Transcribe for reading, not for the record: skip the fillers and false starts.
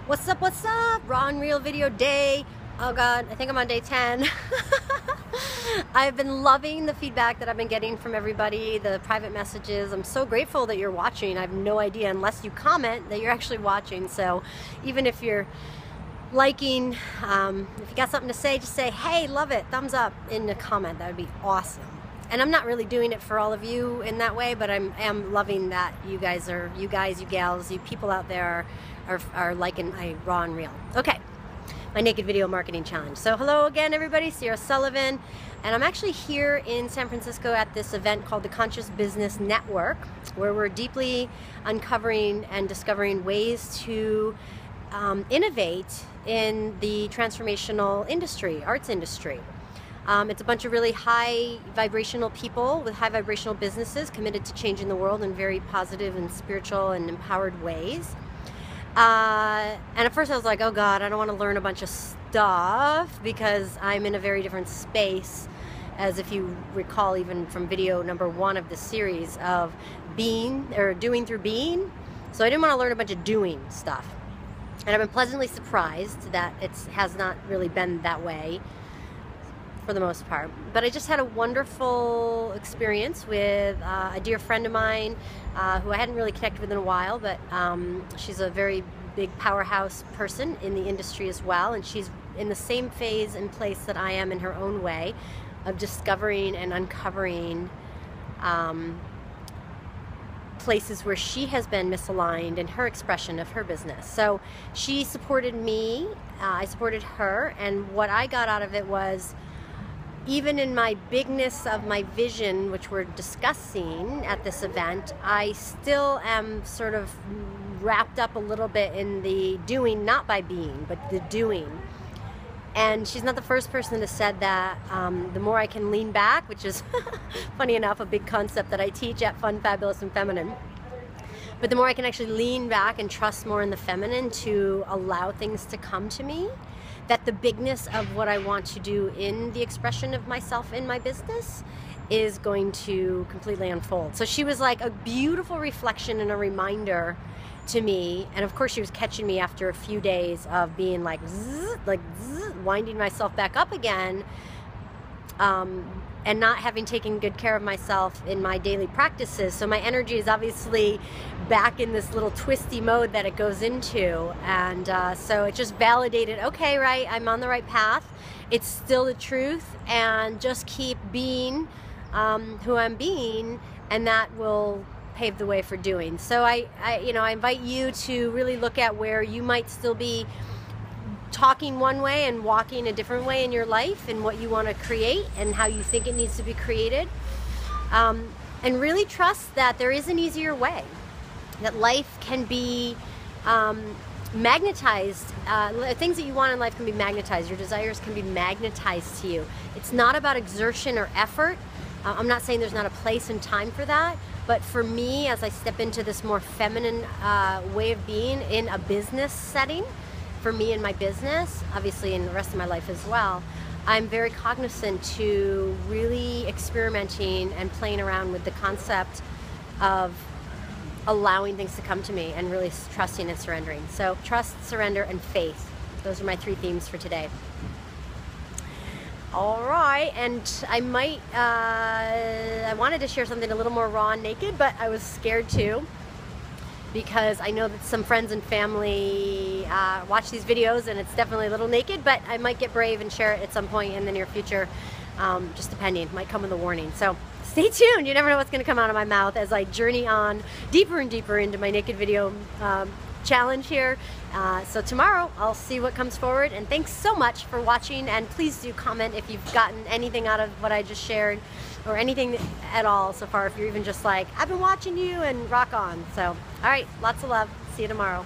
What's up, what's up? Raw and Real video day. Oh God, I think I'm on day 10. I've been loving the feedback that I've been getting from everybody, the private messages. I'm so grateful that you're watching. I have no idea unless you comment that you're actually watching. So even if you're liking, if you got something to say, just say, hey, love it, thumbs up in the comment. That would be awesome. And I'm not really doing it for all of you in that way, but I am loving that you guys, you gals, you people out there are liking my Raw and Real. Okay, my Naked Video Marketing Challenge. So hello again, everybody, Sierra Sullivan. And I'm actually here in San Francisco at this event called the Conscious Business Network, where we're deeply uncovering and discovering ways to innovate in the transformational industry, arts industry. It's a bunch of really high vibrational people with high vibrational businesses committed to changing the world in very positive and spiritual and empowered ways. And at first I was like, oh God, I don't want to learn a bunch of stuff because I'm in a very different space, as if you recall even from video number 1 of this series of being, or doing through being. So I didn't want to learn a bunch of doing stuff. And I've been pleasantly surprised that it has not really been that way for the most part. But I just had a wonderful experience with a dear friend of mine who I hadn't really connected with in a while, but she's a very big powerhouse person in the industry as well, and she's in the same phase and place that I am in her own way of discovering and uncovering places where she has been misaligned in her expression of her business. So she supported me, I supported her, and what I got out of it was, even in my bigness of my vision, which we're discussing at this event, I still am sort of wrapped up a little bit in the doing, not by being, but the doing. And she's not the first person that said that. The more I can lean back, which is funny enough, a big concept that I teach at Fun, Fabulous, and Feminine. But the more I can actually lean back and trust more in the feminine to allow things to come to me, that the bigness of what I want to do in the expression of myself in my business is going to completely unfold. So she was like a beautiful reflection and a reminder to me. And of course she was catching me after a few days of being like, zzz, winding myself back up again, and not having taken good care of myself in my daily practices. So my energy is obviously back in this little twisty mode that it goes into. And so it just validated, okay, right, I'm on the right path. It's still the truth, and just keep being who I'm being, and that will pave the way for doing. So I invite you to really look at where you might still be talking one way and walking a different way in your life, and what you want to create and how you think it needs to be created, and really trust that there is an easier way, that life can be magnetized. Things that you want in life can be magnetized. Your desires can be magnetized to you. It's not about exertion or effort. I'm not saying there's not a place and time for that, but for me, as I step into this more feminine way of being in a business setting, for me and my business, obviously in the rest of my life as well, I'm very cognizant to really experimenting and playing around with the concept of allowing things to come to me and really trusting and surrendering. So trust, surrender, and faith. Those are my 3 themes for today. All right, and I wanted to share something a little more raw and naked, but I was scared too, because I know that some friends and family watch these videos, and it's definitely a little naked, but I might get brave and share it at some point in the near future, just depending. It might come with a warning. So stay tuned. You never know what's going to come out of my mouth as I journey on deeper and deeper into my Naked Video challenge here. So tomorrow I'll see what comes forward, and thanks so much for watching, and please do comment if you've gotten anything out of what I just shared, or anything at all so far, if you're even just like, I've been watching you, and rock on. So all right, lots of love. See you tomorrow.